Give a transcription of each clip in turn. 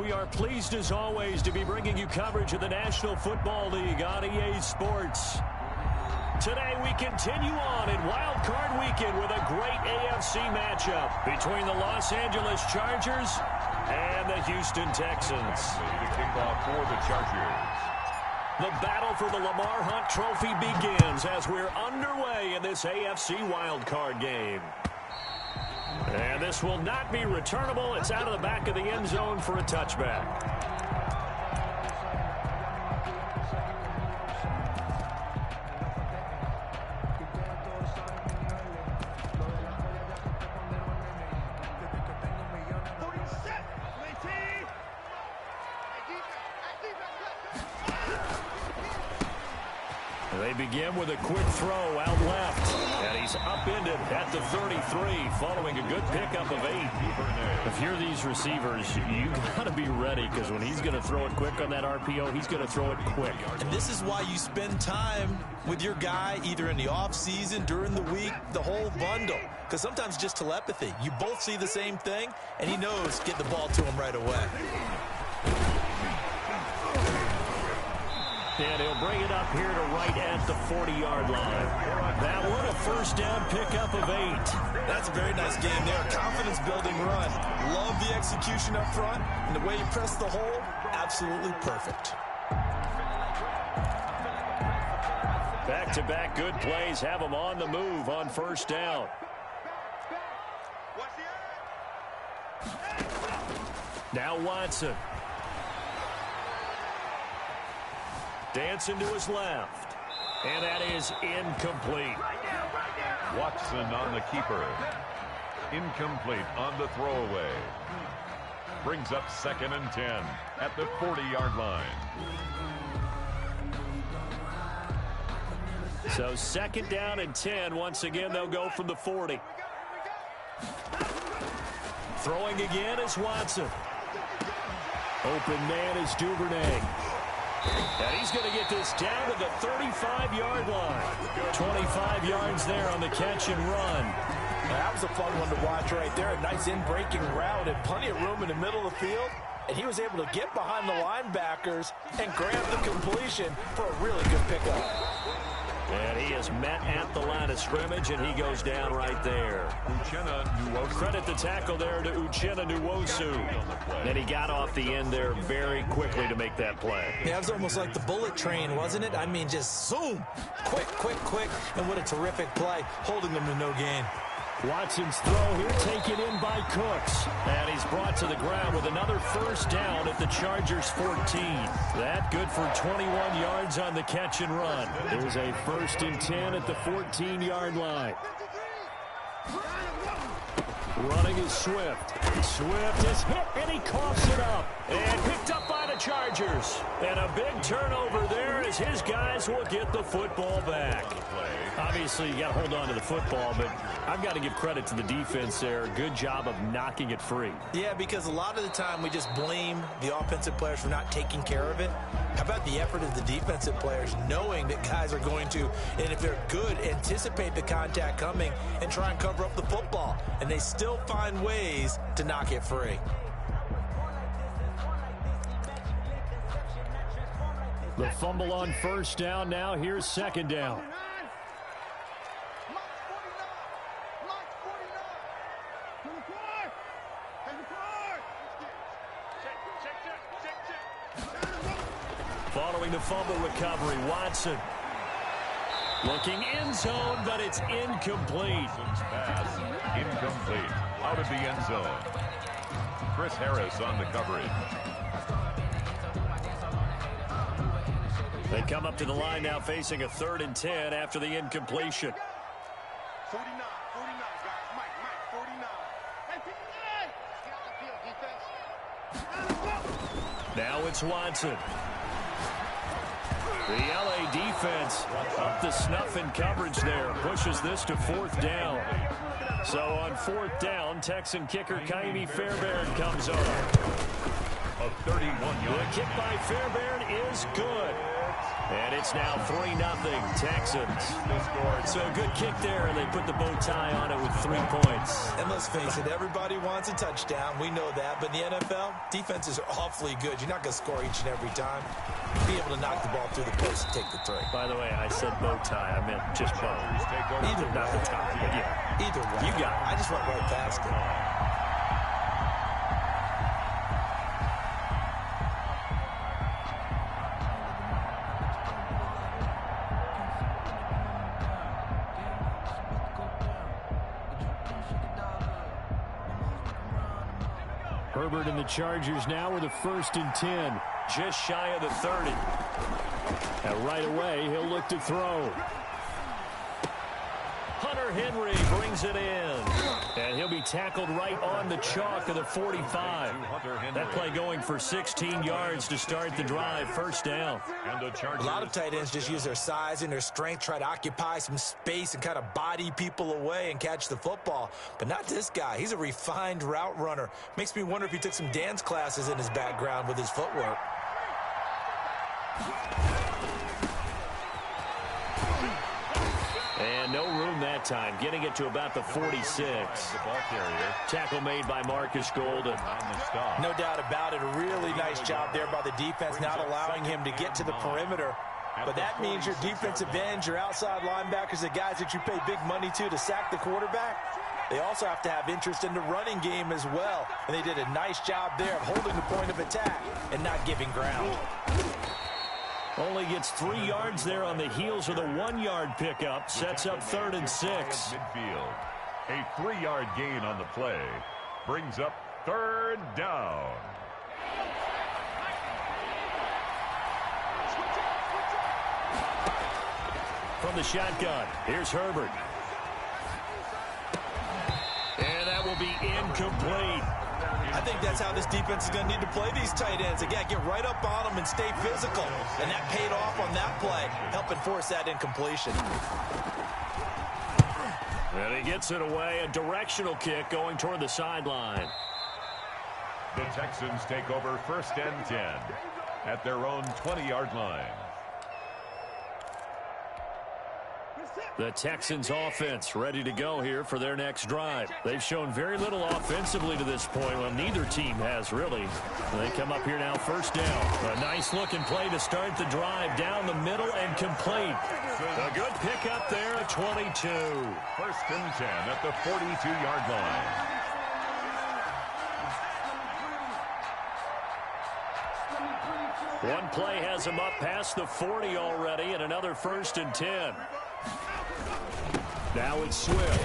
we are pleased as always to be bringing you coverage of the National Football League on EA Sports. Today we continue on in WildCard Weekend with a great AFC matchup between the Los Angeles Chargers and the Houston Texans. The kickoff for the Chargers. The battle for the Lamar Hunt Trophy begins as we're underway in this AFC wildcard game. And this will not be returnable. It's out of the back of the end zone for a touchback. They begin with a quick throw out left. And he's upended at the 33 following a good pickup of 8. If you're these receivers, you got to be ready because when he's going to throw it quick on that RPO, he's going to throw it quick. And this is why you spend time with your guy either in the offseason, during the week, the whole bundle. Because sometimes just telepathy. You both see the same thing, and he knows get the ball to him right away. And he'll bring it up here to right at the 40-yard line. That one, a first down pickup of 8. That's a very nice game there. Confidence-building run. Love the execution up front. And the way you press the hole, absolutely perfect. Back-to-back good plays have them on the move on first down. Now Watson. Dancing to his left. And that is incomplete. Watson on the keeper. Incomplete on the throwaway. Brings up 2nd and 10 at the 40-yard line. So 2nd down and 10. Once again, they'll go from the 40. Throwing again is Watson. Open man is Duvernay. And he's going to get this down to the 35-yard line. 25 yards there on the catch and run. That was a fun one to watch right there. A nice in-breaking route and plenty of room in the middle of the field. And he was able to get behind the linebackers and grab the completion for a really good pickup. And he is met at the line of scrimmage, and he goes down right there. Credit the tackle there to Uchenna Nwosu. And he got off the end there very quickly to make that play. Yeah, it was almost like the bullet train, wasn't it? I mean, just zoom. Quick, quick, quick. And what a terrific play, holding them to no gain. Watson's throw here taken in by Cooks. And he's brought to the ground with another first down at the Chargers 14. That good for 21 yards on the catch and run. There's a 1st and 10 at the 14-yard line. Running is Swift. Swift is hit, and he coughs it up. And picked up by the Chargers. And a big turnover there as his guys will get the football back. Obviously, you got to hold on to the football, but I've got to give credit to the defense there. Good job of knocking it free. Yeah, because a lot of the time we just blame the offensive players for not taking care of it. How about the effort of the defensive players knowing that guys are going to, and if they're good, anticipate the contact coming and try and cover up the football. And they still find ways to knock it free. The fumble on first down. Now here's 2nd down. Following the fumble recovery, Watson. Looking end zone, but it's incomplete. Pass incomplete. Out of the end zone. Chris Harris on the coverage. They come up to the line now facing a 3rd and 10 after the incompletion. 49, guys. Mike, 49. Now it's Watson. The LA defense up the snuff in coverage there. Pushes this to 4th down. So on 4th down, Texan kicker Kaimi Fairbairn comes on. A 31-yard. The kick by Fairbairn is good. And it's now 3-0 Texans. So a good kick there, and they put the bow tie on it with 3 points. And let's face it, everybody wants a touchdown. We know that. But in the NFL, defenses are awfully good. You're not going to score each and every time. Be able to knock the ball through the post and take the 3. By the way, I said bow tie. I meant just bow. Either not way. the tie. But yeah. Either way. You got it. I just went right past it. Herbert and the Chargers now with a 1st and 10. Just shy of the 30. And right away, he'll look to throw. Hunter Henry brings it in. And he'll be tackled right on the chalk of the 45. That play going for 16 yards to start the drive. 1st down. A lot of tight ends just use their size and their strength, try to occupy some space and kind of body people away and catch the football. But not this guy. He's a refined route runner. Makes me wonder if he took some dance classes in his background with his footwork. And no room that time, getting it to about the 46. Tackle made by Marcus Golden. No doubt about it. A really nice job there by the defense, not allowing him to get to the perimeter. But that means your defensive ends, your outside linebackers, the guys that you pay big money to sack the quarterback, they also have to have interest in the running game as well. And they did a nice job there of holding the point of attack and not giving ground. Only gets 3 yards there on the heels of the 1-yard pickup. Sets up 3rd and 6. Midfield. A 3-yard gain on the play brings up 3rd down. From the shotgun, here's Herbert. And that will be incomplete. I think that's how this defense is going to need to play these tight ends. Again, get right up on them and stay physical. And that paid off on that play, helping force that incompletion. And he gets it away. A directional kick going toward the sideline. The Texans take over 1st and 10 at their own 20-yard line. The Texans offense ready to go here for their next drive. They've shown very little offensively to this point. Well, neither team has really. They come up here now 1st down. A nice looking play to start the drive down the middle and complete. A good pickup there at 22. 1st and 10 at the 42-yard line. One play has him up past the 40 already, and another 1st and 10. Now it's Swift.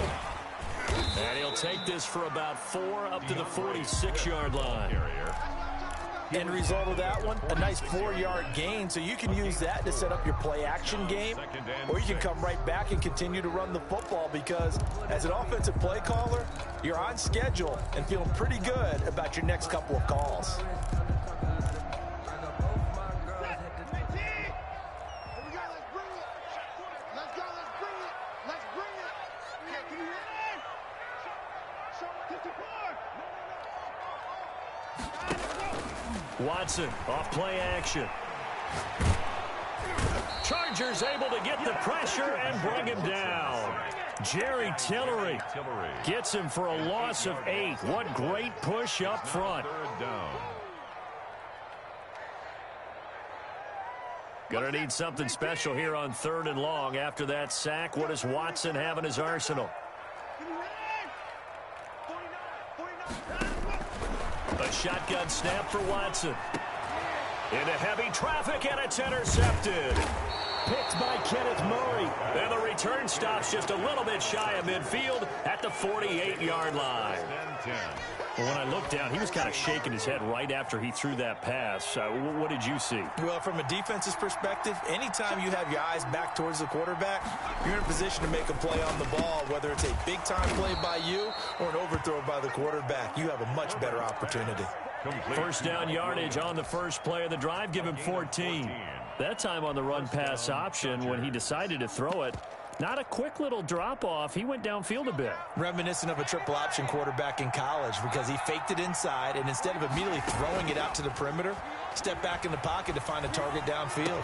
And he'll take this for about 4 up to the 46-yard line. End result of that one, a nice 4-yard gain, so you can use that to set up your play-action game, or you can come right back and continue to run the football because as an offensive play caller, you're on schedule and feeling pretty good about your next couple of calls. Watson off play action. Chargers able to get the pressure and bring him down. Jerry Tillery gets him for a loss of 8. What great push up front. 3rd down. Gonna need something special here on 3rd and long. After that sack, what does Watson have in his arsenal? A shotgun snap for Watson. Into heavy traffic, and it's intercepted. Picked by Kenneth Murray. And the return stops just a little bit shy of midfield at the 48-yard line. Well, when I looked down, he was kind of shaking his head right after he threw that pass. What did you see? Well, from a defense's perspective, anytime you have your eyes back towards the quarterback, you're in a position to make a play on the ball, whether it's a big-time play by you or an overthrow by the quarterback. You have a much better opportunity. 1st down yardage on the first play of the drive. Give him 14. That time on the run-pass option when he decided to throw it. Not a quick little drop-off. He went downfield a bit. Reminiscent of a triple-option quarterback in college because he faked it inside, and instead of immediately throwing it out to the perimeter, stepped back in the pocket to find a target downfield.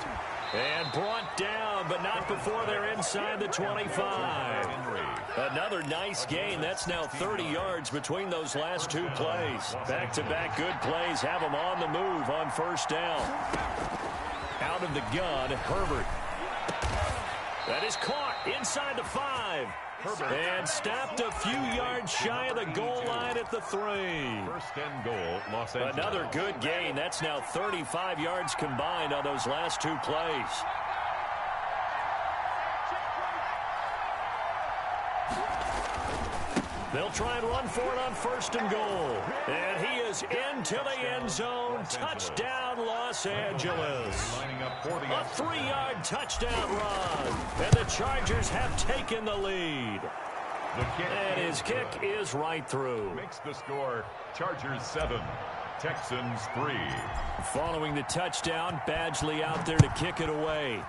And brought down, but not before they're inside the 25. Another nice gain. That's now 30 yards between those last two plays. Back-to-back good plays have them on the move on first down. Out of the gun, Herbert. That is caught inside the 5. And stopped a few yards shy of the goal line at the 3. First and goal, Los Angeles. Another good gain. That's now 35 yards combined on those last two plays. They'll try and run for it on first and goal. And he is into the end zone. Touchdown, Los Angeles. A 3-yard touchdown run. And the Chargers have taken the lead. And his kick is right through. Makes the score Chargers 7, Texans 3. Following the touchdown, Badgley out there to kick it away.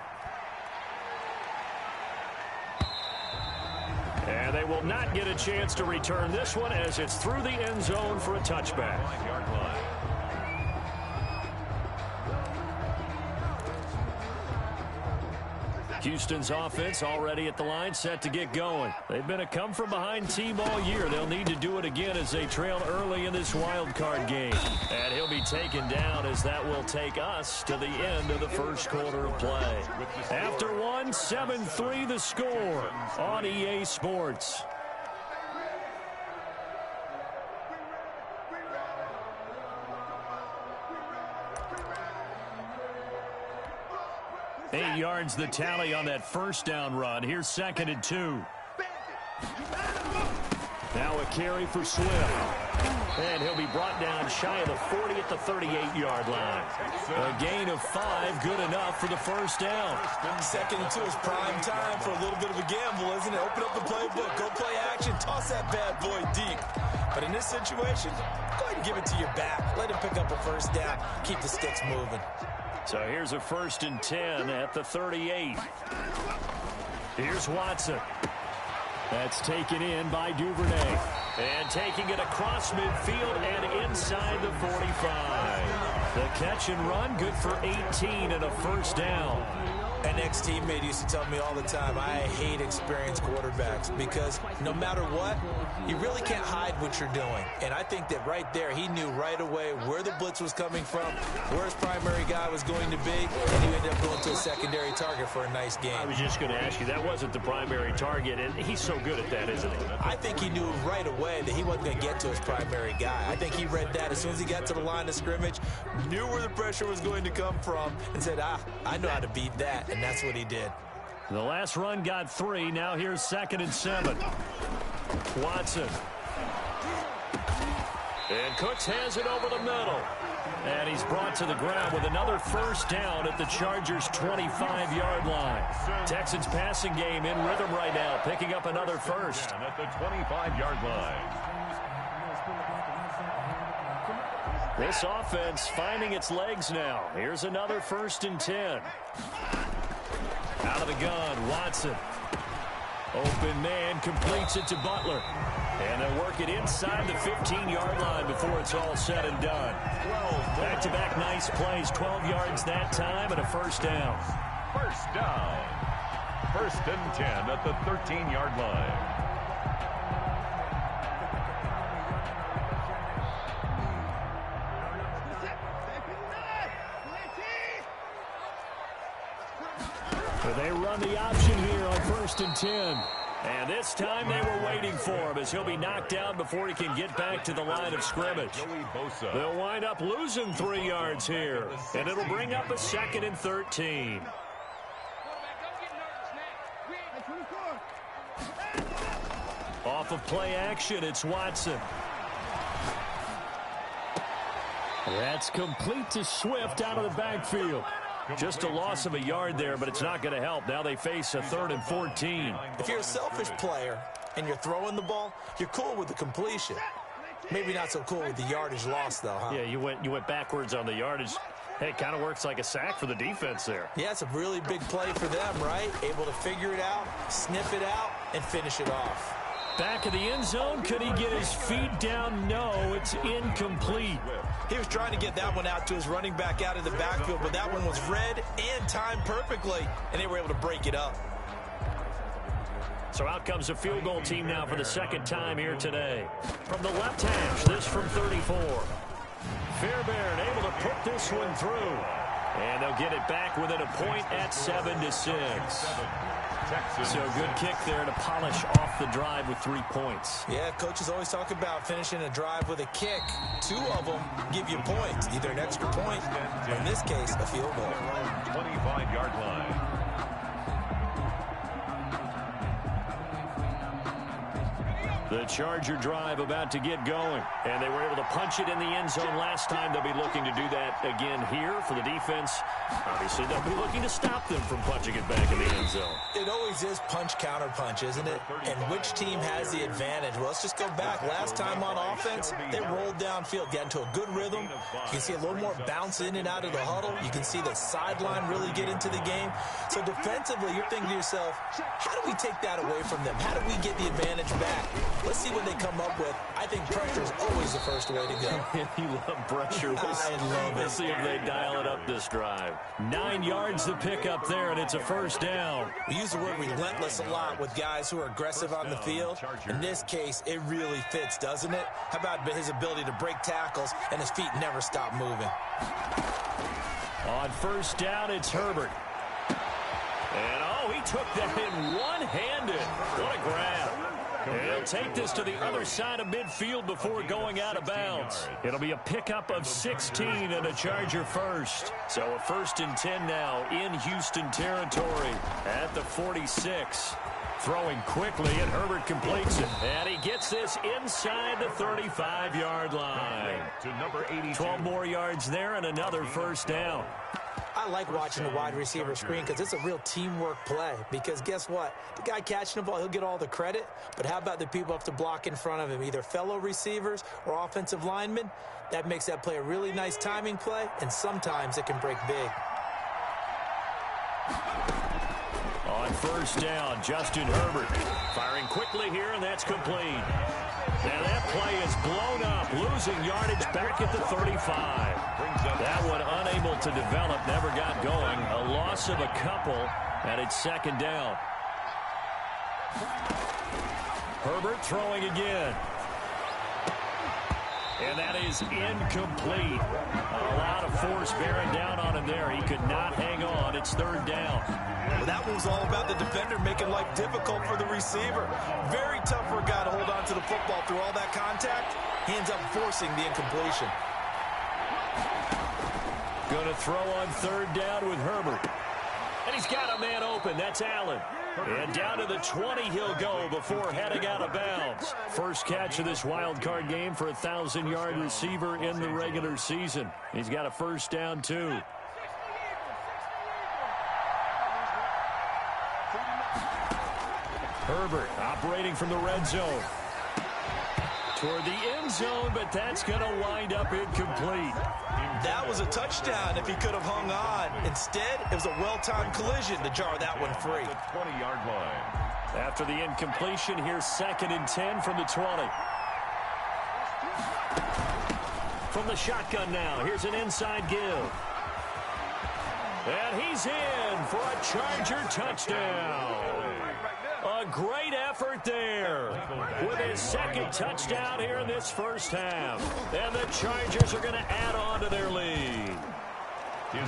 And they will not get a chance to return this one as it's through the end zone for a touchback. 5-yard line. Houston's offense already at the line, set to get going. They've been a come-from-behind team all year. They'll need to do it again as they trail early in this wild card game. And he'll be taken down as that will take us to the end of the first quarter of play. After one, 7-3 the score on EA Sports. Eight yards the tally on that first down run. Here's 2nd and 2. Now a carry for Swift. And he'll be brought down shy of the 40 at the 38-yard line. A gain of 5, good enough for the first down. 2nd and 2 is prime time for a little bit of a gamble, isn't it? Open up the playbook, go play action, toss that bad boy deep. But in this situation, go ahead and give it to your back. Let him pick up a first down. Keep the sticks moving. So here's a 1st and 10 at the 38. Here's Watson. That's taken in by Duvernay. And taking it across midfield and inside the 45. The catch and run, good for 18 and a first down. An ex-teammate used to tell me all the time, I hate experienced quarterbacks because no matter what, you really can't hide what you're doing. And I think that right there, he knew right away where the blitz was coming from, where his primary guy was going to be, and he ended up going to a secondary target for a nice game. I was just going to ask you, that wasn't the primary target, and he's so good at that, isn't he? I think he knew right away that he wasn't going to get to his primary guy. I think he read that as soon as he got to the line of scrimmage, knew where the pressure was going to come from, and said, I know how to beat that. And that's what he did. The last run got 3. Now here's 2nd and 7. Watson. And Cooks has it over the middle. And he's brought to the ground with another first down at the Chargers' 25-yard line. Texans passing game in rhythm right now, picking up another first. At the 25-yard line. This offense finding its legs now. Here's another 1st and 10. Out of the gun, Watson. Open man, completes it to Butler. And they'll work it inside the 15-yard line before it's all said and done. Back-to-back nice plays, 12 yards that time and a first down. First down. 1st and 10 at the 13-yard line. They run the option here on 1st and 10. And this time they were waiting for him as he'll be knocked down before he can get back to the line of scrimmage. They'll wind up losing 3 yards here. And it'll bring up a 2nd and 13. Off of play action, it's Watson. That's complete to Swift out of the backfield. Just a loss of a yard there, but it's not going to help. Now they face a 3rd and 14. If you're a selfish player and you're throwing the ball, you're cool with the completion. Maybe not so cool with the yardage loss, though, huh? Yeah, you went backwards on the yardage. Hey, it kind of works like a sack for the defense there. Yeah, it's a really big play for them, right? Able to figure it out, sniff it out, and finish it off. Back of the end zone. Could he get his feet down? No, it's incomplete. He was trying to get that one out to his running back out of the backfield, but that one was read and timed perfectly, and they were able to break it up. So out comes a field goal team now for the second time here today. From the left hash, this from 34. Fairbairn able to put this one through. And they'll get it back within a point at 7-6. So good kick there to polish off the drive with 3 points. Yeah, coaches always talk about finishing a drive with a kick. 2 of them give you points, either an extra point or, in this case, a field goal. 25-yard line. The Charger drive about to get going. And they were able to punch it in the end zone last time. They'll be looking to do that again here for the defense. Obviously, they'll be looking to stop them from punching it back in the end zone. It always is punch-counter-punch, isn't it? And which team has the advantage? Well, let's just go back. Last time on offense, they rolled downfield, got into a good rhythm. You can see a little more bounce in and out of the huddle. You can see the sideline really get into the game. So defensively, you're thinking to yourself, how do we take that away from them? How do we get the advantage back? Let's see what they come up with. I think pressure is always the first way to go. You love pressure. I love it. Let's see if they dial it up this drive. 9 yards to pick up there, and it's a first down. We use the word relentless a lot with guys who are aggressive on the field. In this case, it really fits, doesn't it? How about his ability to break tackles and his feet never stop moving? On first down, it's Herbert. And, oh, he took that in one-handed. What a grab. He'll take this to the other side of midfield before going out of bounds. It'll be a pickup of 16 and a Charger first. So a 1st and 10 now in Houston territory at the 46. Throwing quickly, and Herbert completes it. And he gets this inside the 35-yard line. To number 82. 12 more yards there and another first down. I like watching the wide receiver screen because it's a real teamwork play. Because guess what? The guy catching the ball, he'll get all the credit. But how about the people up to block in front of him, either fellow receivers or offensive linemen? That makes that play a really nice timing play, and sometimes it can break big. On first down, Justin Herbert firing quickly here, and that's complete. Now that play is blown up, losing yardage back at the 35. That one unable to develop, never got going. A loss of a couple, and it's second down. Herbert throwing again. And that is incomplete. A lot of force bearing down on him there. He could not hang on. It's third down. Well, that one was all about the defender making life difficult for the receiver. Very tough for a guy to hold on to the football through all that contact. He ends up forcing the incompletion. Going to throw on third down with Herbert. And he's got a man open. That's Allen. And down to the 20 he'll go before heading out of bounds. First catch of this wild card game for a 1,000-yard receiver in the regular season. He's got a first down, too. Herbert operating from the red zone. Toward the end zone, but that's going to wind up incomplete. That was a touchdown if he could have hung on. Instead, it was a well-timed collision to jar that one free. 20-yard line. After the incompletion, here's 2nd and 10 from the 20. From the shotgun now, here's an inside give. And he's in for a Charger touchdown. A great effort there with his second touchdown here in this first half. And the Chargers are going to add on to their lead.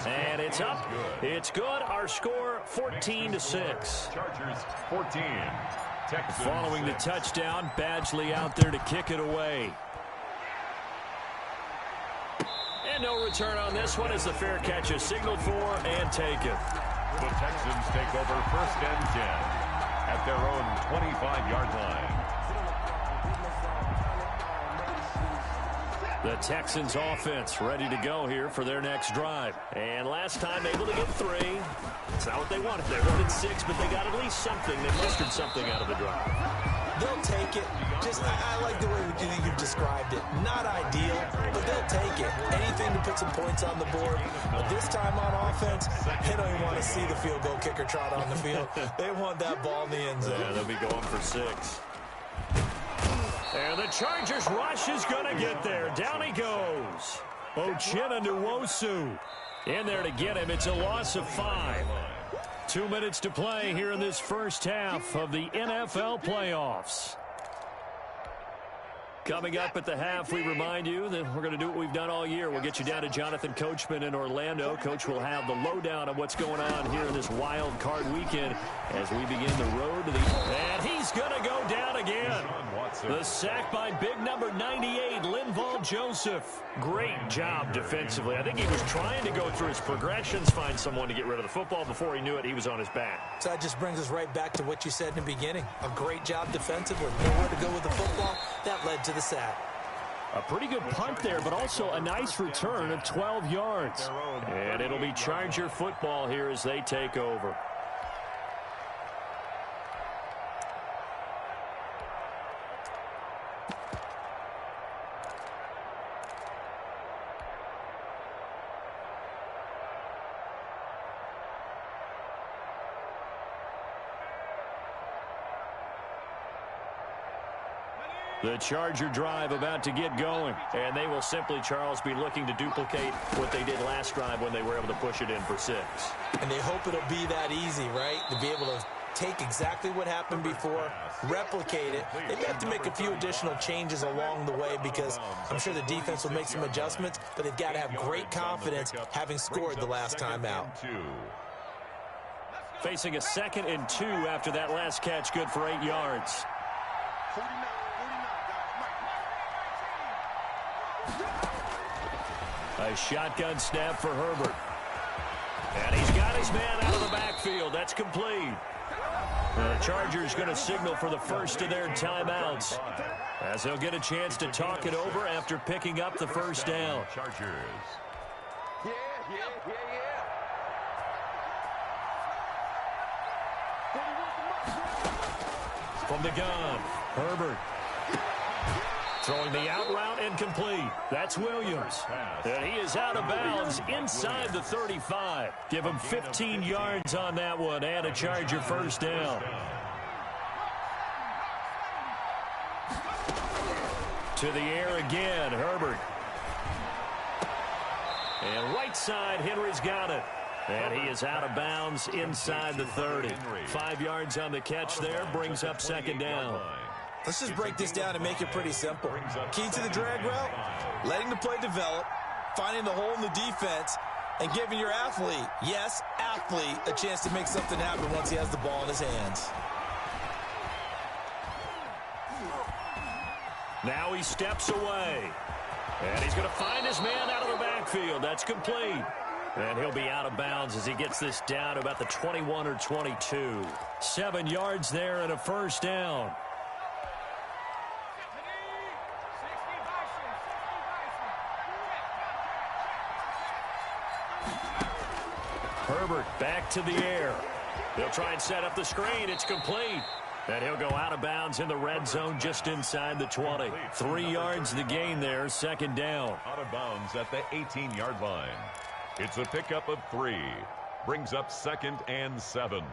And it's up. It's good. Our score, 14-6. Chargers 14. Texans Following the touchdown, Badgley out there to kick it away. And no return on this one as the fair catch is signaled for and taken. The Texans take over 1st and 10. At their own 25-yard line. The Texans offense ready to go here for their next drive. And last time able to get 3. It's not what they wanted. They wanted 6, but they got at least something. They mustered something out of the drive. They'll take it. Just, I like the way you described it. Not ideal, but they'll take it. Anything to put some points on the board. But this time on offense, they don't even want to see the field goal kicker trot on the field. They want that ball in the end zone. Yeah, they'll be going for 6. And the Chargers rush is going to get there. Down he goes. Uchenna Nwosu in there to get him. It's a loss of 5. 2 minutes to play here in this first half of the NFL playoffs. Coming up at the half, we remind you that we're going to do what we've done all year. We'll get you down to Jonathan Coachman in Orlando. Coach will have the lowdown of what's going on here in this wild card weekend as we begin the road to the... And he's going to go down again. The sack by big number 98, Linval Joseph. Great job defensively. I think he was trying to go through his progressions, find someone to get rid of the football. Before he knew it, he was on his back. So that just brings us right back to what you said in the beginning. A great job defensively. Nowhere to go with the football. That led to the sack. A pretty good punt there, but also a nice return of 12 yards. And it'll be Charger football here as they take over. The Charger drive about to get going. And they will simply, Charles, be looking to duplicate what they did last drive when they were able to push it in for 6. And they hope it'll be that easy, right? To be able to take exactly what happened before, replicate it. They may have to make a few additional changes along the way because I'm sure the defense will make some adjustments, but they've got to have great confidence having scored the last time out. Facing a 2nd and 2 after that last catch, good for 8 yards. A shotgun snap for Herbert. And he's got his man out of the backfield. That's complete. The Chargers going to signal for the first of their timeouts as they'll get a chance to talk it over after picking up the first down. Chargers. From the gun, Herbert. Throwing the out route incomplete. That's Williams. And he is out of bounds inside the 35. Give him 15 yards on that one and a Charger first down. To the air again, Herbert. And right side, Henry's got it. And he is out of bounds inside the 30. 5 yards on the catch there, brings up 2nd down. Let's just break this down and make it pretty simple. Key to the drag route, letting the play develop, finding the hole in the defense, and giving your athlete, yes, athlete, a chance to make something happen once he has the ball in his hands. Now he steps away. And he's going to find his man out of the backfield. That's complete. And he'll be out of bounds as he gets this down to about the 21 or 22. 7 yards there and a first down. Herbert back to the air. They'll try and set up the screen. It's complete. And he'll go out of bounds in the red zone just inside the 20. 3 yards the gain there, 2nd down. Out of bounds at the 18-yard line. It's a pickup of 3. Brings up 2nd and 7.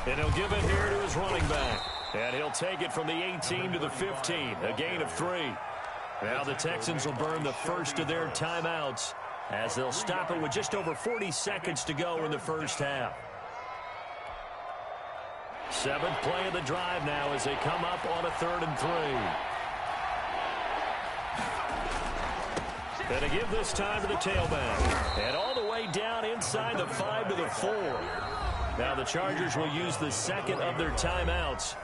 And he'll give it here to his running back. And he'll take it from the 18 to the 15. A gain of 3. Now the Texans will burn the first of their timeouts as they'll stop it with just over 40 seconds to go in the first half. 7th play of the drive now as they come up on a 3rd and 3. And to give this time to the tailback. And all the way down inside the 5 to the 4. Now the Chargers will use the 2nd of their timeouts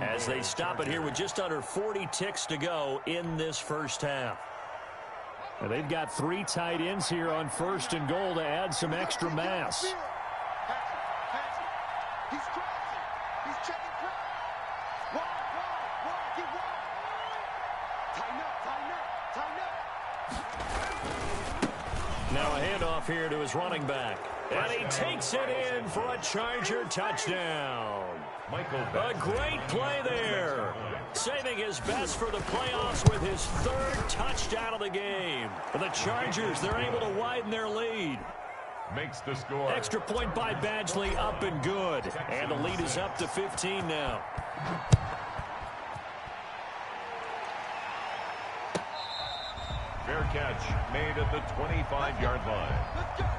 as they stop it here with just under 40 ticks to go in this first half. And they've got 3 tight ends here on 1st and goal to add some extra mass. Now a handoff here to his running back. And he takes it in for a Charger touchdown. A great play there. Saving his best for the playoffs with his third touchdown of the game. For the Chargers, they're able to widen their lead. Makes the score. Extra point by Badgley, up and good. And the lead is up to 15 now. Fair catch made at the 25-yard line.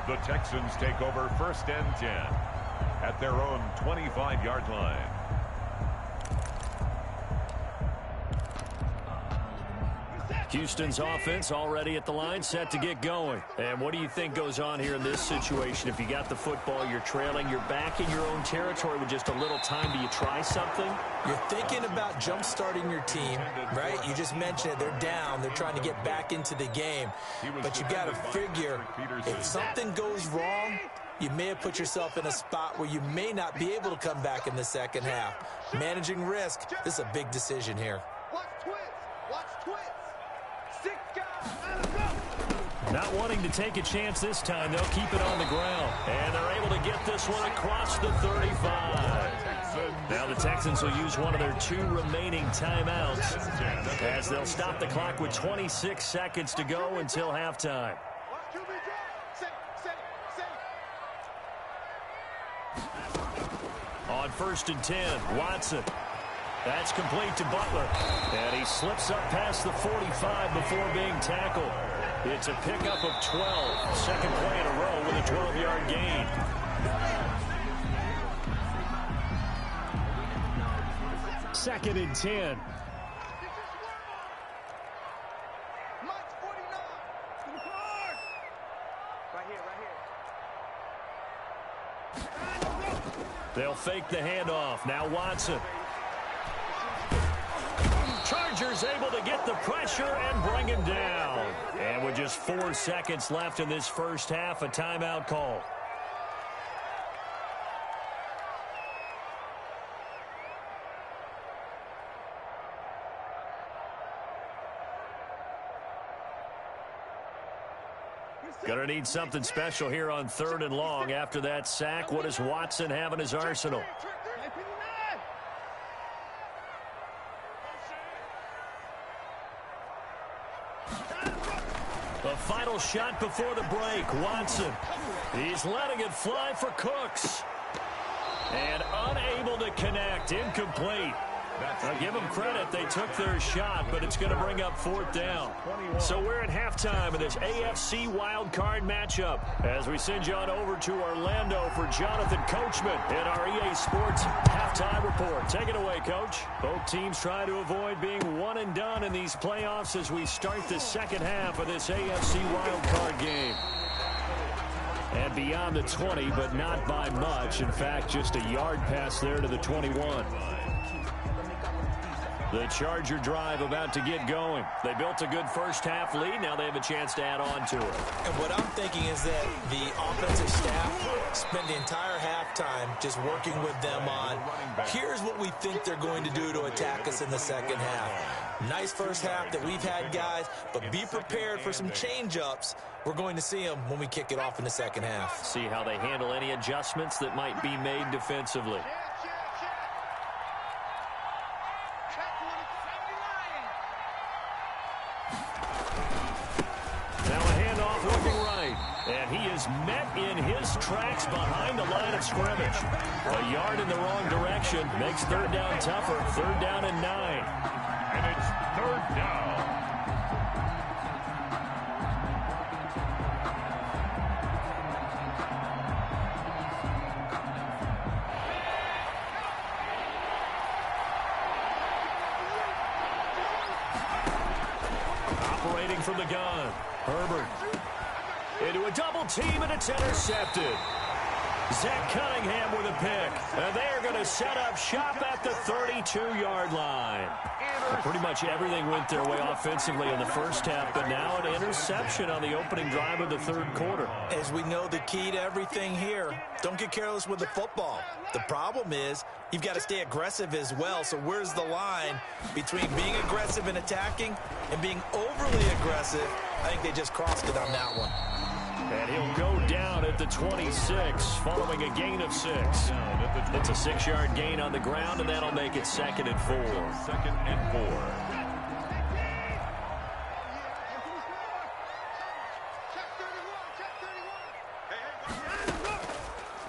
The Texans take over 1st and 10 at their own 25-yard line. Houston's offense already at the line, set to get going. And what do you think goes on here in this situation? If you got the football, you're trailing, you're back in your own territory with just a little time. Do you try something? You're thinking about jump-starting your team, right? You just mentioned it. They're down. They're trying to get back into the game. But you got to figure, if something goes wrong, you may have put yourself in a spot where you may not be able to come back in the second half. Managing risk, this is a big decision here. Watch twist. Watch twist. 6 guys. Not wanting to take a chance this time, they'll keep it on the ground. And they're able to get this one across the 35. Now the Texans will use one of their 2 remaining timeouts as they'll stop the clock with 26 seconds to go until halftime. On 1st and 10, Watson. That's complete to Butler. And he slips up past the 45 before being tackled. It's a pickup of 12. Second play in a row with a 12-yard gain. Second and 10. They'll fake the handoff. Now Watson. Chargers able to get the pressure and bring him down. And with just 4 seconds left in this first half, a timeout call. Gonna need something special here on 3rd and long. After that sack, what does Watson have in his arsenal? The final shot before the break, Watson. He's letting it fly for Cooks. And unable to connect, incomplete. I'll give them credit, they took their shot, but it's going to bring up 4th down. So we're at halftime of this AFC wildcard matchup as we send you on over to Orlando for Jonathan Coachman in our EA Sports halftime report. Take it away, Coach. Both teams trying to avoid being one and done in these playoffs as we start the second half of this AFC wildcard game. And beyond the 20, but not by much. In fact, just a yard pass there to the 21. The Charger drive about to get going. They built a good first half lead. Now they have a chance to add on to it. And what I'm thinking is that the offensive staff spent the entire halftime just working with them on, here's what we think they're going to do to attack us in the second half. Nice first half that we've had, guys, but be prepared for some change-ups. We're going to see them when we kick it off in the second half. See how they handle any adjustments that might be made defensively. And he is met in his tracks behind the line of scrimmage. A yard in the wrong direction makes 3rd down tougher. 3rd down and 9. And it's 3rd down. Operating from the gun, Herbert. Into a double team, and it's intercepted. Zach Cunningham with a pick. And they are going to set up shop at the 32-yard line. Pretty much everything went their way offensively in the first half, but now an interception on the opening drive of the third quarter. As we know, the key to everything here, don't get careless with the football. The problem is you've got to stay aggressive as well. So where's the line between being aggressive and attacking and being overly aggressive? I think they just crossed it on that one. And he'll go down at the 26 following a gain of 6. It's a 6-yard gain on the ground, and that'll make it 2nd and 4. 2nd and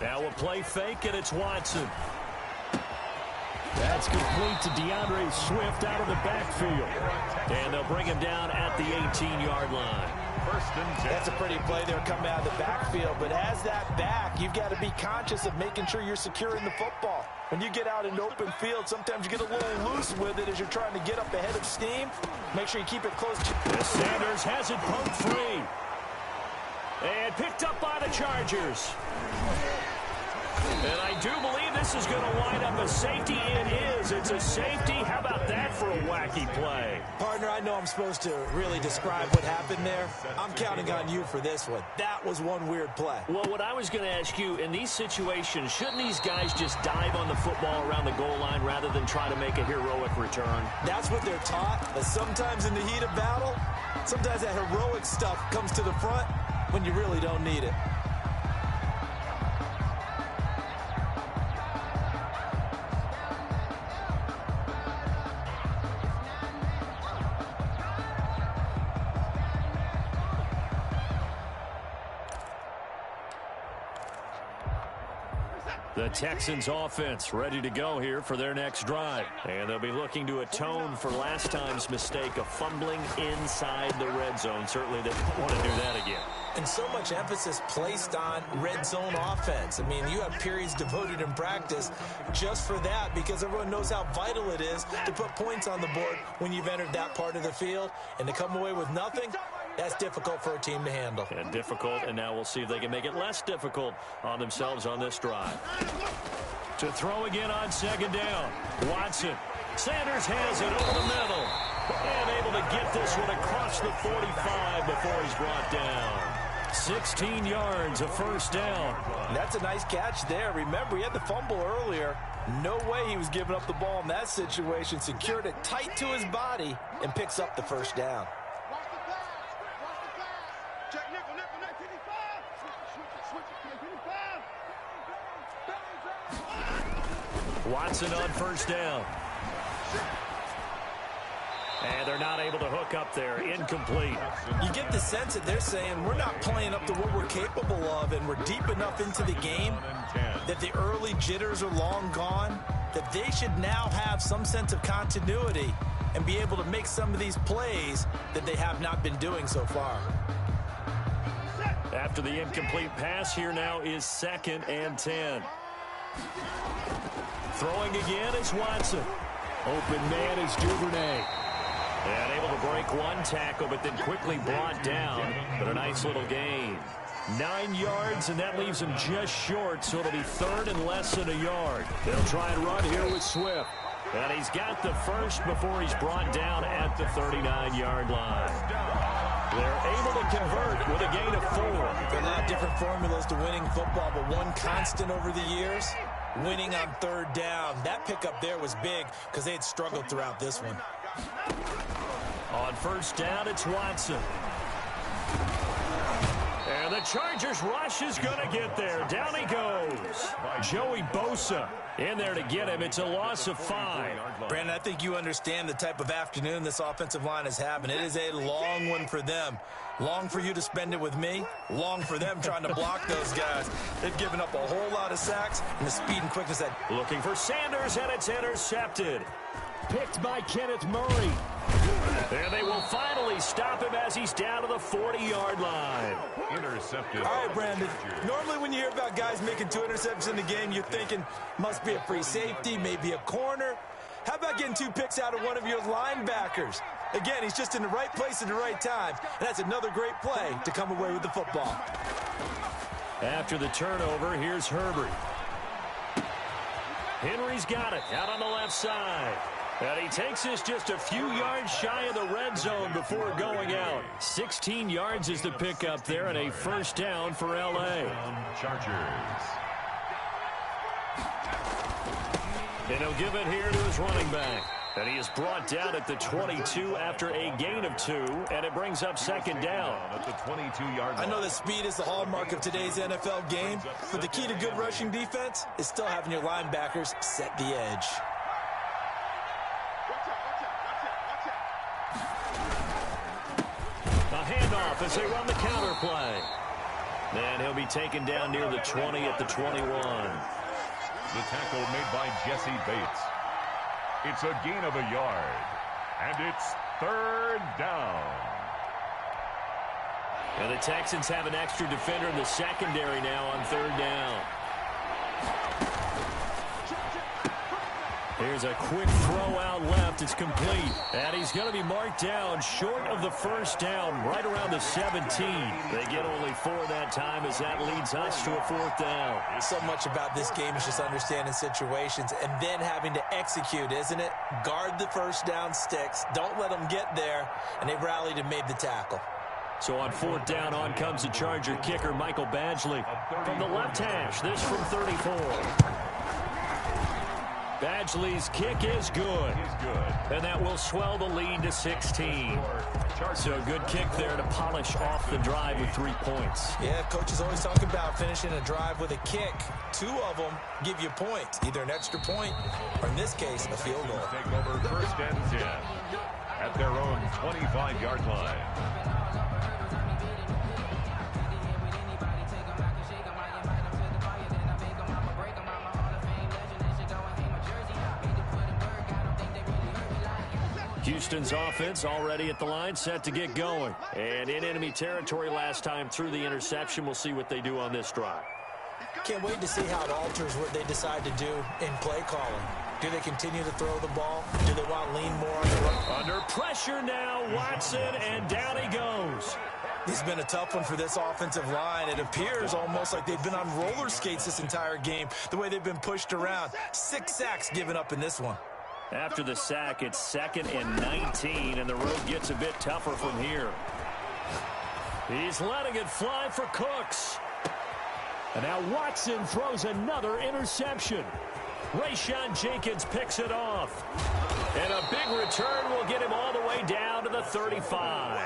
4. Now a play fake, and it's Watson. That's complete to DeAndre Swift out of the backfield. And they'll bring him down at the 18-yard line. That's a pretty play there coming out of the backfield. But as that back, you've got to be conscious of making sure you're securing the football. When you get out in open field, sometimes you get a little loose with it as you're trying to get up ahead of steam. Make sure you keep it close to... Sanders has it poked free. And picked up by the Chargers. And I do believe this is going to wind up a safety. It is. It's a safety. How about that for a wacky play? Partner, I know I'm supposed to really describe what happened there. I'm counting on you for this one. That was one weird play. Well, what I was going to ask you, in these situations, shouldn't these guys just dive on the football around the goal line rather than try to make a heroic return? That's what they're taught. But sometimes in the heat of battle, sometimes that heroic stuff comes to the front when you really don't need it. The Texans offense ready to go here for their next drive. And they'll be looking to atone for last time's mistake of fumbling inside the red zone. Certainly they want to do that again. And so much emphasis placed on red zone offense. I mean, you have periods devoted in practice just for that because everyone knows how vital it is to put points on the board when you've entered that part of the field. And to come away with nothing, that's difficult for a team to handle. And difficult, and now we'll see if they can make it less difficult on themselves on this drive. To throw again on 2nd down. Watson. Sanders has it over the middle. And able to get this one across the 45 before he's brought down. 16 yards, a 1st down. That's a nice catch there. Remember, he had the fumble earlier. No way he was giving up the ball in that situation. Secured it tight to his body and picks up the 1st down. Watson on 1st down. And they're not able to hook up there. Incomplete. You get the sense that they're saying we're not playing up to what we're capable of, and we're deep enough into the game that the early jitters are long gone, that they should now have some sense of continuity and be able to make some of these plays that they have not been doing so far. After the incomplete pass, here now is 2nd and 10. Throwing again is Watson. Open man is Duvernay. And able to break one tackle, but then quickly brought down. But a nice little gain. 9 yards, and that leaves him just short, so it'll be 3rd and less than a yard. They'll try and run here with Swift. And he's got the first before he's brought down at the 39-yard line. They're able to convert with a gain of 4. There are a lot of different formulas to winning football, but one constant over the years, winning on 3rd down. That pickup there was big because they had struggled throughout this one. On 1st down, it's Watson. And the Chargers rush is going to get there. Down he goes. Joey Bosa in there to get him. It's a loss of 5. Brandon, I think you understand the type of afternoon this offensive line is having. It is a long one for them. Long for you to spend it with me. Long for them trying to block those guys. They've given up a whole lot of sacks, and the speed and quickness that... Looking for Sanders, and it's intercepted. Picked by Kenneth Murray. And they will finally stop him as he's down to the 40-yard line. Intercepted. All right, Brandon. Normally when you hear about guys making 2 interceptions in the game, you're thinking must be a free safety, maybe a corner. How about getting 2 picks out of one of your linebackers? Again, he's just in the right place at the right time. And that's another great play to come away with the football. After the turnover, here's Herbert. Henry's got it out on the left side. And he takes this just a few yards shy of the red zone before going out. 16 yards is the pickup there and a first down for L.A. Chargers. And he'll give it here to his running back. And he is brought down at the 22 after a gain of 2, and it brings up second down. At the 22-yard line. I know that speed is the hallmark of today's NFL game, but the key to good rushing defense is still having your linebackers set the edge. A handoff as they run the counter play. And he'll be taken down near the 20 at the 21. The tackle made by Jesse Bates. It's a gain of a yard. And it's third down. And the Texans have an extra defender in the secondary now on third down. Here's a quick throw out left. It's complete. And he's going to be marked down short of the first down, right around the 17. They get only 4 that time as that leads us to a fourth down. So much about this game is just understanding situations and then having to execute, isn't it? Guard the first down sticks. Don't let them get there. And they rallied and made the tackle. So on fourth down, on comes the Charger kicker, Michael Badgley. From the left hash, this from 34. Badgley's kick is good. And that will swell the lead to 16. So good kick there to polish off the drive with 3 points. Yeah, coaches always talk about finishing a drive with a kick. 2 of them give you points, either an extra point or, in this case, a field goal. Take over first and 10 at their own 25-yard line. Houston's offense already at the line, set to get going. And in enemy territory last time through the interception. We'll see what they do on this drive. Can't wait to see how it alters what they decide to do in play calling. Do they continue to throw the ball? Do they want to lean more on the run? Under pressure now, Watson, and down he goes. This has been a tough one for this offensive line. It appears almost like they've been on roller skates this entire game, the way they've been pushed around. 6 sacks given up in this one. After the sack, it's 2nd and 19, and the road gets a bit tougher from here. He's letting it fly for Cooks. And now Watson throws another interception. Rayshon Jenkins picks it off. And a big return will get him all the way down to the 35.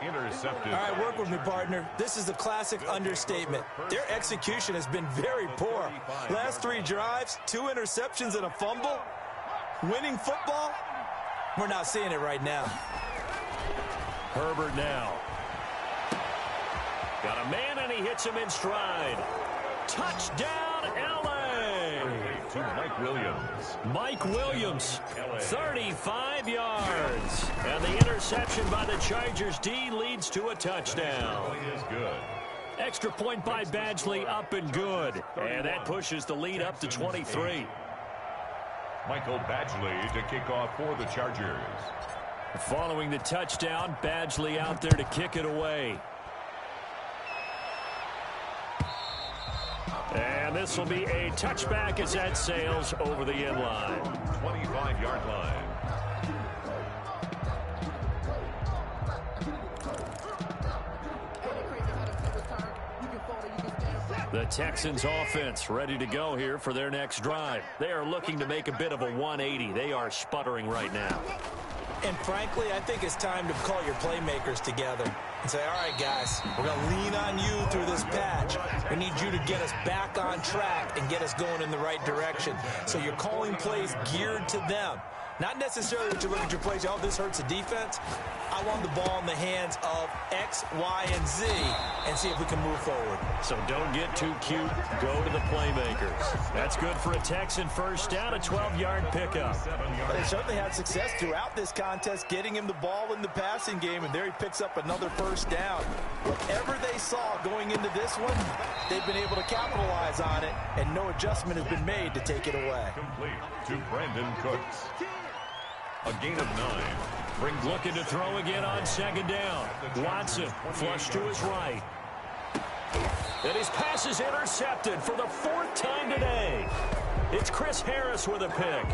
Intercepted. All right, work with me, partner. This is the classic understatement. Their execution has been very poor. Last 3 drives, 2 interceptions and a fumble. Winning football? We're not seeing it right now. Herbert now. Got a man, and he hits him in stride. Touchdown, L.A. To Mike Williams. Mike Williams, 35 yards. And the interception by the Chargers D leads to a touchdown. Is good. Extra point by Badgley, up and good. And that pushes the lead up to 23. Michael Badgley to kick off for the Chargers. Following the touchdown, Badgley out there to kick it away. And this will be a touchback as that sails over the end line. 25-yard line. The Texans offense ready to go here for their next drive. They are looking to make a bit of a 180. They are sputtering right now. And frankly, I think it's time to call your playmakers together and say, all right, guys, we're going to lean on you through this patch. We need you to get us back on track and get us going in the right direction. So you're calling plays geared to them. Not necessarily that you look at your plays, oh, this hurts the defense. I want the ball in the hands of X, Y, and Z and see if we can move forward. So don't get too cute. Go to the playmakers. That's good for a Texan first down, a 12-yard pickup. But they certainly had success throughout this contest, getting him the ball in the passing game, and there he picks up another first down. Whatever they saw going into this one, they've been able to capitalize on it, and no adjustment has been made to take it away. Complete to Brandon Cooks. A gain of 9. Looking to throw again on second down. Watson flush to his right. And his pass is intercepted for the 4th time today. It's Chris Harris with a pick.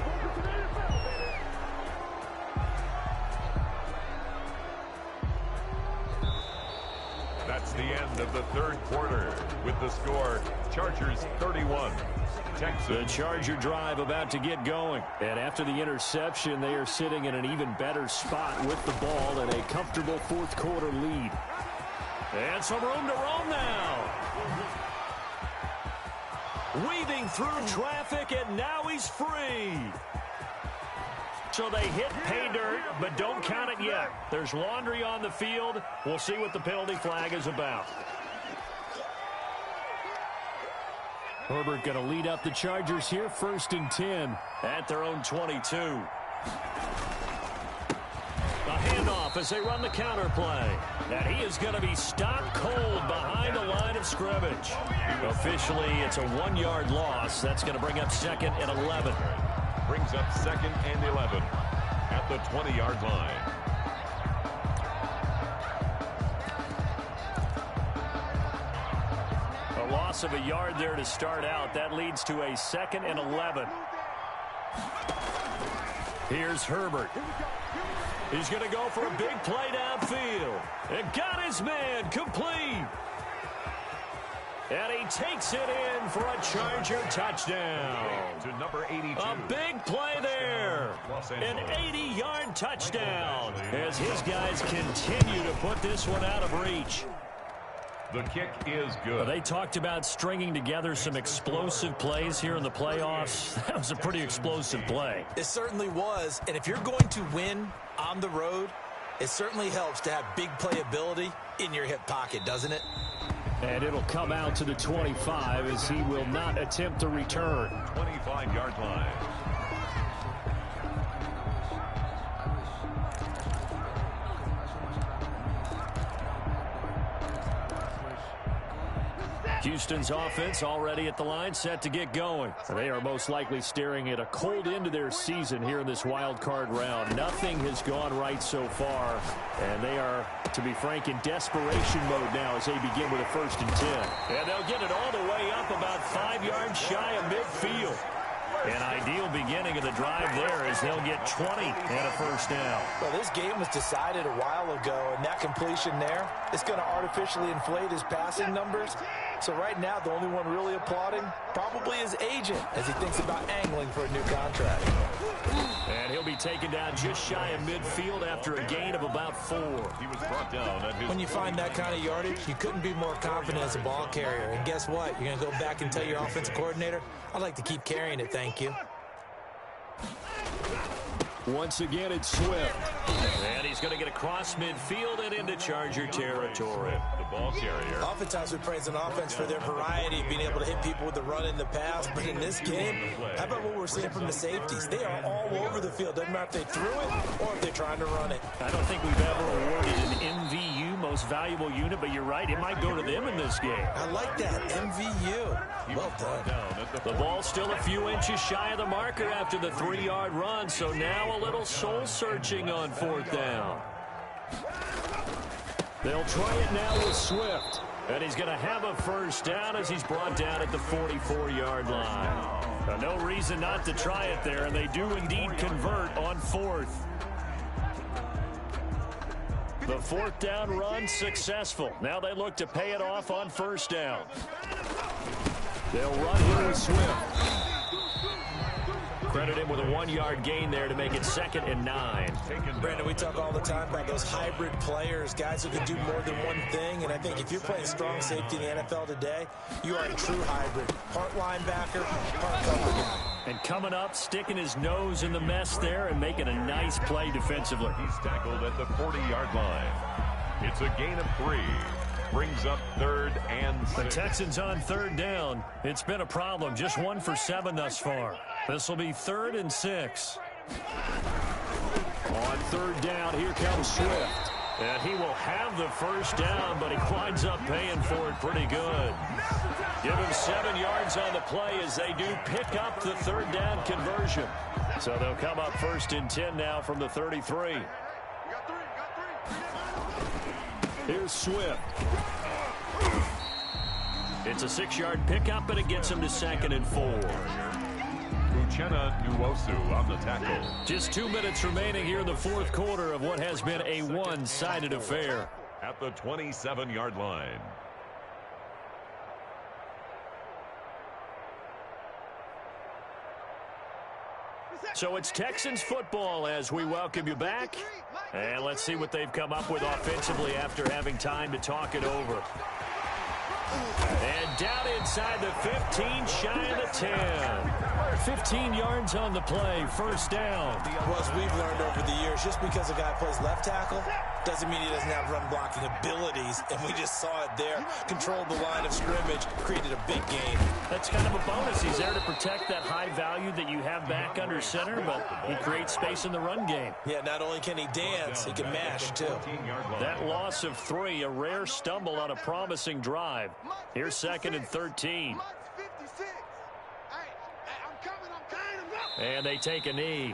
That's the end of the 3rd quarter with the score Chargers 31. Texans. The Charger drive about to get going. And after the interception, they are sitting in an even better spot with the ball and a comfortable 4th quarter lead. And some room to roam now. Weaving through traffic, and now he's free. So they hit pay dirt, but don't count it yet. There's laundry on the field. We'll see what the penalty flag is about. Herbert going to lead up the Chargers here, 1st and 10 at their own 22. A handoff as they run the counter play. And he is going to be stopped cold behind the line of scrimmage. Officially, it's a 1-yard loss. That's going to bring up 2nd and 11. Brings up 2nd and 11 at the 20-yard line. A loss of a yard there to start out. That leads to a 2nd and 11. Here's Herbert. He's going to go for a big play downfield. And got his man complete. And he takes it in for a Charger touchdown. To number 82. A big play there. An 80-yard touchdown as his guys continue to put this one out of reach. The kick is good. They talked about stringing together some explosive plays here in the playoffs. That was a pretty explosive play. It certainly was. And if you're going to win on the road, it certainly helps to have big playability in your hip pocket, doesn't it? And it'll come out to the 25 as he will not attempt to return. 25-yard line. Houston's offense already at the line, set to get going. They are most likely staring at a cold end to their season here in this wild card round. Nothing has gone right so far, and they are, to be frank, in desperation mode now as they begin with a 1st and 10. And they'll get it all the way up about 5 yards shy of midfield. An ideal beginning of the drive there as they'll get 20 and a 1st down. Well, this game was decided a while ago, and that completion there is going to artificially inflate his passing numbers. So right now, the only one really applauding probably his agent as he thinks about angling for a new contract. And he'll be taken down just shy of midfield after a gain of about 4. He was brought down at his. When you find that kind of yardage, you couldn't be more confident as a ball carrier. And guess what? You're going to go back and tell your offensive coordinator, I'd like to keep carrying it, thank you. Once again, it's Swift. And he's going to get across midfield and into Charger territory. The ball carrier. Oftentimes we praise an offense for their variety, being able to hit people with the run and the pass. But in this game, how about what we're seeing from the safeties? They are all over the field. Doesn't matter if they threw it or if they're trying to run it. I don't think we've ever awarded an MVU, most valuable unit, but you're right, it might go to them in this game. I like that, MVU. Well done. The ball's still a few inches shy of the marker after the 3-yard run, so now a little soul-searching on 4th down. They'll try it now with Swift, and he's going to have a 1st down as he's brought down at the 44-yard line. Now, no reason not to try it there, and they do indeed convert on 4th. The 4th down run successful. Now they look to pay it off on 1st down. They'll run here with Swift. Credit him with a 1-yard gain there to make it 2nd and 9. Brandon, we talk all the time about those hybrid players, guys who can do more than one thing. And I think if you're playing strong safety in the NFL today, you are a true hybrid. Part linebacker, part cover guy. And coming up, sticking his nose in the mess there and making a nice play defensively. He's tackled at the 40-yard line. It's a gain of 3. Brings up 3rd and 6. The Texans on 3rd down. It's been a problem. Just 1 for 7 thus far. This will be 3rd and 6. On 3rd down, here comes Swift. And he will have the 1st down, but he winds up paying for it pretty good. Give him 7 yards on the play as they do pick up the 3rd down conversion. So they'll come up 1st and 10 now from the 33. Here's Swift. It's a 6-yard pickup, and it gets him to 2nd and 4. Uchenna Nwosu on the tackle. Just 2 minutes remaining here in the fourth quarter of what has been a one-sided affair. At the 27-yard line. So it's Texans football as we welcome you back. And let's see what they've come up with offensively after having time to talk it over. And down inside the 15, shy of the 10. 15 yards on the play, first down. Well, as we've learned over the years, just because a guy plays left tackle doesn't mean he doesn't have run blocking abilities, and we just saw it there. Controlled the line of scrimmage, created a big gain. That's kind of a bonus. He's there to protect that high value that you have back under center, but he creates space in the run game. Yeah, not only can he dance, he can mash, too. That loss of 3, a rare stumble on a promising drive. Here's 2nd and 13. And they take a knee.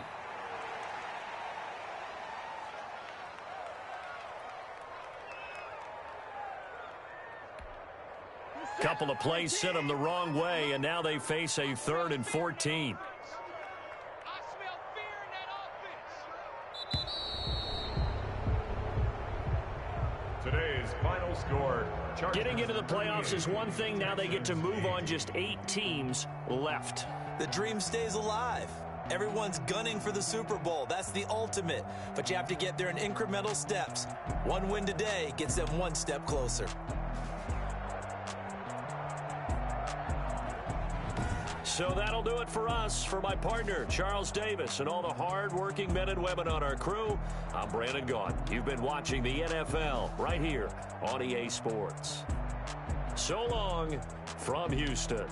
Couple of plays sent them the wrong way, and now they face a 3rd and 14. Today's final score. Getting into the playoffs is one thing. Now they get to move on. Just 8 teams left. The dream stays alive. Everyone's gunning for the Super Bowl. That's the ultimate. But you have to get there in incremental steps. One win today gets them one step closer. So that'll do it for us. For my partner, Charles Davis, and all the hard-working men and women on our crew, I'm Brandon Gaudin. You've been watching the NFL right here on EA Sports. So long from Houston.